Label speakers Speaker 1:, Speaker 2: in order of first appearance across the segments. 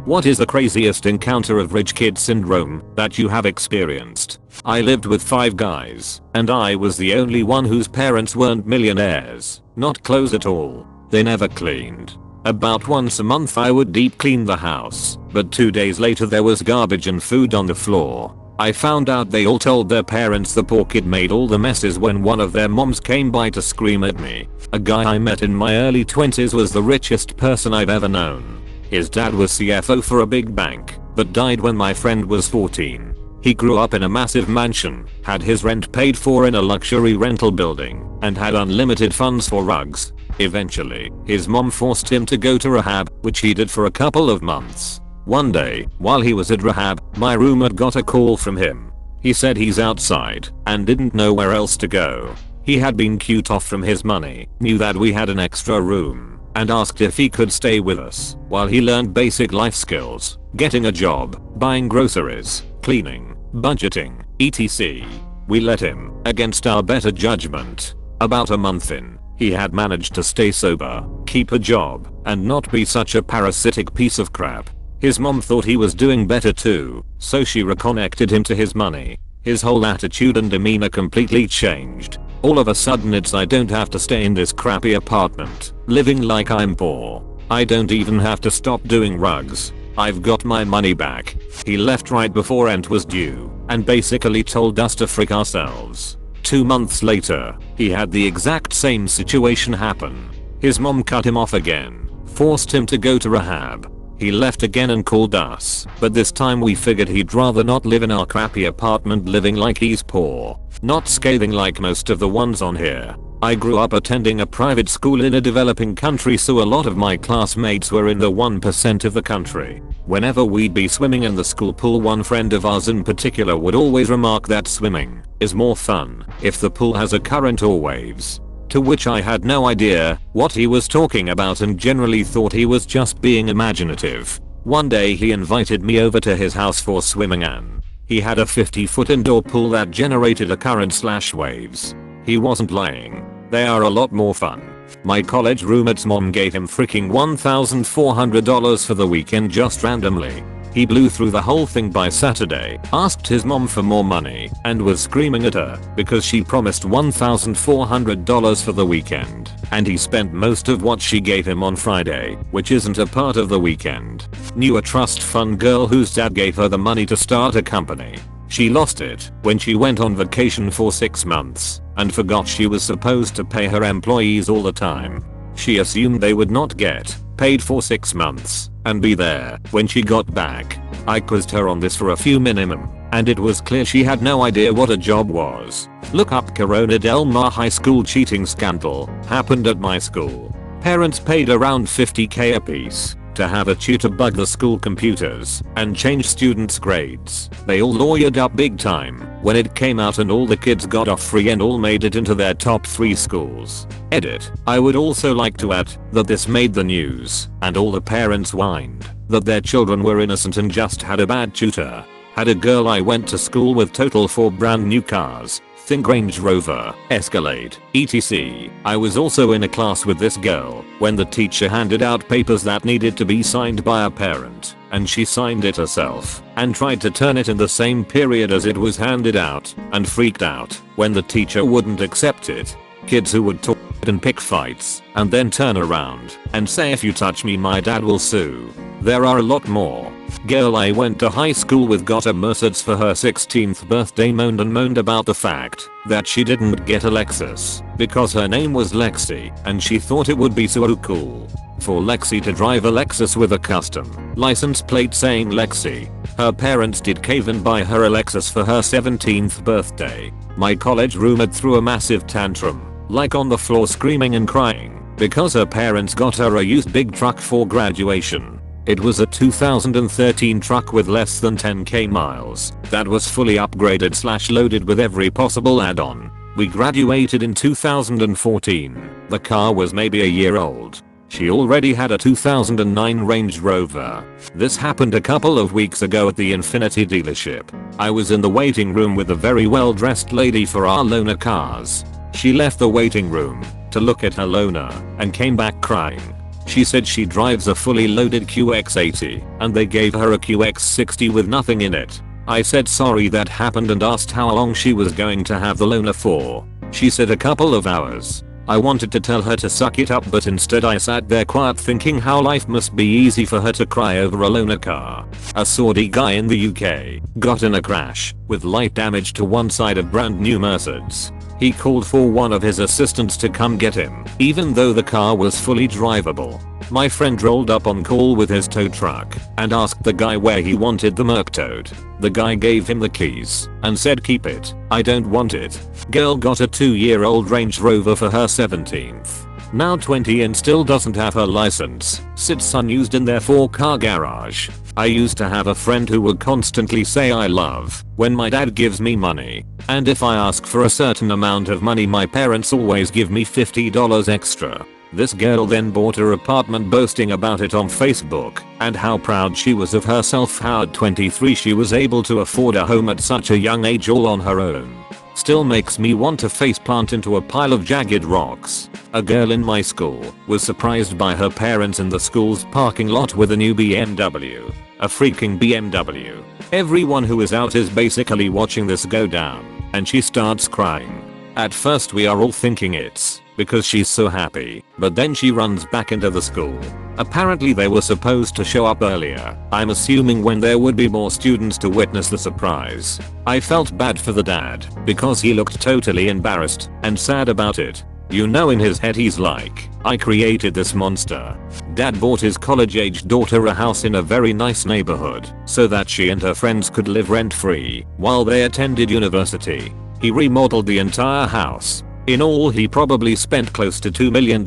Speaker 1: What is the craziest encounter of rich kid syndrome that you have experienced? I lived with 5 guys, and I was the only one whose parents weren't millionaires. Not clothes at all. They never cleaned. About once a month I would deep clean the house, but 2 days later there was garbage and food on the floor. I found out they all told their parents the poor kid made all the messes when one of their moms came by to scream at me. A guy I met in my early 20s was the richest person I've ever known. His dad was CFO for a big bank, but died when my friend was 14. He grew up in a massive mansion, had his rent paid for in a luxury rental building, and had unlimited funds for rugs. Eventually, his mom forced him to go to rehab, which he did for a couple of months. One day, while he was at rehab, my roommate got a call from him. He said he's outside and didn't know where else to go. He had been cut off from his money, knew that we had an extra room, and asked if he could stay with us while he learned basic life skills, getting a job, buying groceries, cleaning, budgeting, etc. We let him, against our better judgment. About a month in, he had managed to stay sober, keep a job, and not be such a parasitic piece of crap. His mom thought he was doing better too, so she reconnected him to his money. His whole attitude and demeanor completely changed. All of a sudden it's I don't have to stay in this crappy apartment, living like I'm poor. I don't even have to stop doing rugs. I've got my money back. He left right before rent was due, and basically told us to frick ourselves. 2 months later, he had the exact same situation happen. His mom cut him off again, forced him to go to rehab. He left again and called us, but this time we figured he'd rather not live in our crappy apartment living like he's poor. Not scathing like most of the ones on here. I grew up attending a private school in a developing country, so a lot of my classmates were in the 1% of the country. Whenever we'd be swimming in the school pool, one friend of ours in particular would always remark that swimming is more fun if the pool has a current or waves. To which I had no idea what he was talking about and generally thought he was just being imaginative. One day he invited me over to his house for swimming and he had a 50-foot indoor pool that generated a current/waves. He wasn't lying. They are a lot more fun. My college roommate's mom gave him freaking $1,400 for the weekend just randomly. He blew through the whole thing by Saturday, asked his mom for more money, and was screaming at her because she promised $1,400 for the weekend, and he spent most of what she gave him on Friday, which isn't a part of the weekend. Knew a trust fund girl whose dad gave her the money to start a company. She lost it when she went on vacation for 6 months and forgot she was supposed to pay her employees all the time. She assumed they would not get paid for 6 months and be there when she got back. I quizzed her on this for a few minimum, and it was clear she had no idea what a job was. Look up Corona Del Mar High School cheating scandal. Happened at my school. Parents paid around $50,000 apiece to have a tutor bug the school computers and change students' grades. They all lawyered up big time when it came out, and all the kids got off free and all made it into their top 3 schools. Edit. I would also like to add that this made the news and all the parents whined that their children were innocent and just had a bad tutor. Had a girl I went to school with total 4 brand new cars. Think Range Rover, Escalade, etc. I was also in a class with this girl when the teacher handed out papers that needed to be signed by a parent, and she signed it herself and tried to turn it in the same period as it was handed out, and freaked out when the teacher wouldn't accept it. Kids who would talk and pick fights and then turn around and say, "If you touch me, my dad will sue." There are a lot more. Girl I went to high school with got a Mercedes for her 16th birthday, moaned about the fact that she didn't get a Lexus because her name was Lexi and she thought it would be so cool for Lexi to drive a Lexus with a custom license plate saying Lexi. Her parents did cave and buy her a Lexus for her 17th birthday. My college roommate threw a massive tantrum, like on the floor screaming and crying, because her parents got her a used big truck for graduation. It was a 2013 truck with less than 10k miles that was fully upgraded / loaded with every possible add-on. We graduated in 2014. The car was maybe a year old. She already had a 2009 Range Rover. This happened a couple of weeks ago at the Infiniti dealership. I was in the waiting room with a very well dressed lady for our loaner cars. She left the waiting room to look at her loaner and came back crying. She said she drives a fully loaded QX80 and they gave her a QX60 with nothing in it. I said sorry that happened and asked how long she was going to have the loaner for. She said a couple of hours. I wanted to tell her to suck it up, but instead I sat there quiet thinking how life must be easy for her to cry over a loaner car. A Saudi guy in the UK got in a crash with light damage to one side of brand new Mercedes. He called for one of his assistants to come get him, even though the car was fully drivable. My friend rolled up on call with his tow truck and asked the guy where he wanted the Merc towed. The guy gave him the keys and said keep it, I don't want it. Girl got a 2-year-old Range Rover for her 17th. Now 20 and still doesn't have her license. Sits unused in their 4-car garage. I used to have a friend who would constantly say I love when my dad gives me money. And if I ask for a certain amount of money my parents always give me $50 extra. This girl then bought her apartment boasting about it on Facebook and how proud she was of herself, how at 23 she was able to afford a home at such a young age all on her own. Still makes me want to faceplant into a pile of jagged rocks. A girl in my school was surprised by her parents in the school's parking lot with a new BMW. A freaking BMW. Everyone who is out is basically watching this go down, and she starts crying. At first we are all thinking it's because she's so happy, but then she runs back into the school. Apparently they were supposed to show up earlier, I'm assuming when there would be more students to witness the surprise. I felt bad for the dad because he looked totally embarrassed and sad about it. You know, in his head he's like, I created this monster. Dad bought his college-age daughter a house in a very nice neighborhood so that she and her friends could live rent-free while they attended university. He remodeled the entire house. In all he probably spent close to $2 million.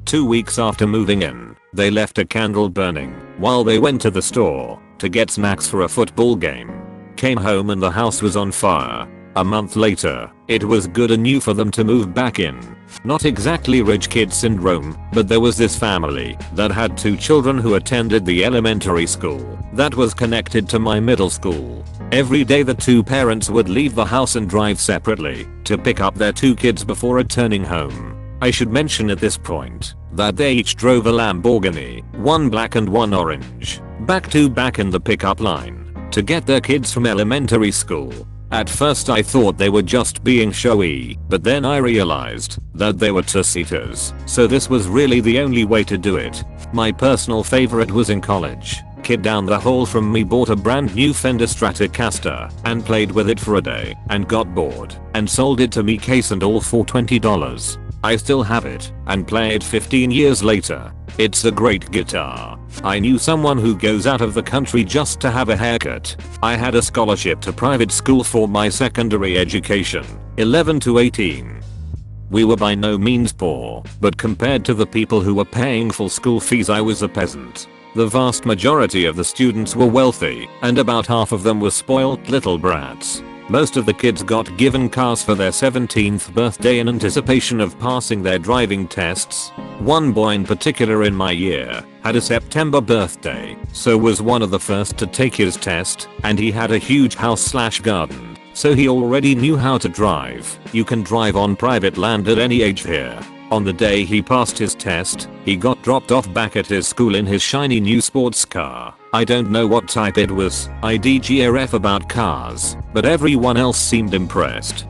Speaker 1: 2 weeks after moving in, they left a candle burning while they went to the store to get snacks for a football game. Came home and the house was on fire. A month later, it was good and new for them to move back in. Not exactly rich kid syndrome, but there was this family that had 2 children who attended the elementary school that was connected to my middle school. Every day the 2 parents would leave the house and drive separately to pick up their 2 kids before returning home. I should mention at this point that they each drove a Lamborghini, one black and one orange, back to back in the pickup line to get their kids from elementary school. At first I thought they were just being showy, but then I realized that they were two-seaters, so this was really the only way to do it. My personal favorite was in college. Kid down the hall from me bought a brand new Fender Stratocaster and played with it for a day and got bored and sold it to me case and all for $20. I still have it and play it 15 years later. It's a great guitar. I knew someone who goes out of the country just to have a haircut. I had a scholarship to private school for my secondary education, 11 to 18. We were by no means poor, but compared to the people who were paying full school fees I was a peasant. The vast majority of the students were wealthy, and about half of them were spoiled little brats. Most of the kids got given cars for their 17th birthday in anticipation of passing their driving tests. One boy in particular in my year had a September birthday, so was one of the first to take his test, and he had a huge house/garden, so he already knew how to drive. You can drive on private land at any age here. On the day he passed his test, he got dropped off back at his school in his shiny new sports car. I don't know what type it was, IDGRF about cars, but everyone else seemed impressed.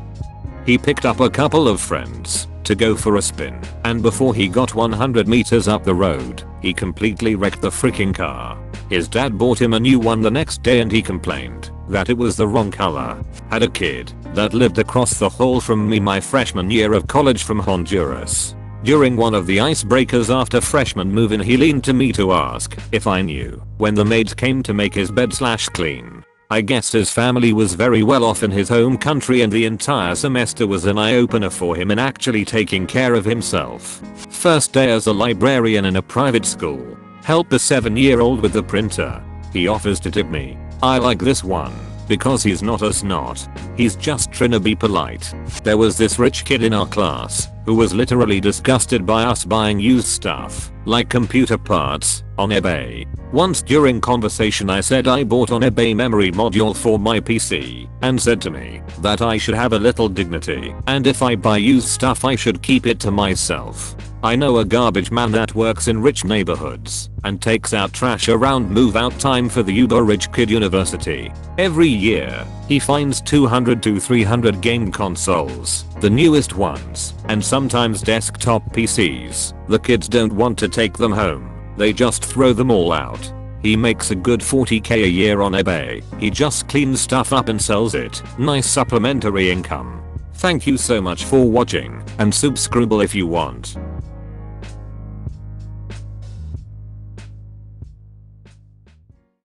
Speaker 1: He picked up a couple of friends to go for a spin, and before he got 100 meters up the road, he completely wrecked the freaking car. His dad bought him a new one the next day and he complained that it was the wrong color. Had a kid that lived across the hall from me my freshman year of college from Honduras. During one of the icebreakers after freshman move-in he leaned to me to ask if I knew when the maids came to make his bed/clean. I guess his family was very well off in his home country and the entire semester was an eye-opener for him in actually taking care of himself. First day as a librarian in a private school. Help the 7-year-old with the printer. He offers to tip me. I like this one because he's not a snot. He's just trying to be polite. There was this rich kid in our class who was literally disgusted by us buying used stuff like computer parts on eBay. Once during conversation I said I bought on eBay memory module for my PC and said to me that I should have a little dignity and if I buy used stuff I should keep it to myself. I know a garbage man that works in rich neighborhoods and takes out trash around move out time for the uber rich kid university. Every year, he finds 200 to 300 game consoles, the newest ones, and sometimes desktop PCs. The kids don't want to take them home. They just throw them all out. He makes a good 40k a year on eBay. He just cleans stuff up and sells it. Nice supplementary income. Thank you so much for watching and soobscrooble if you want.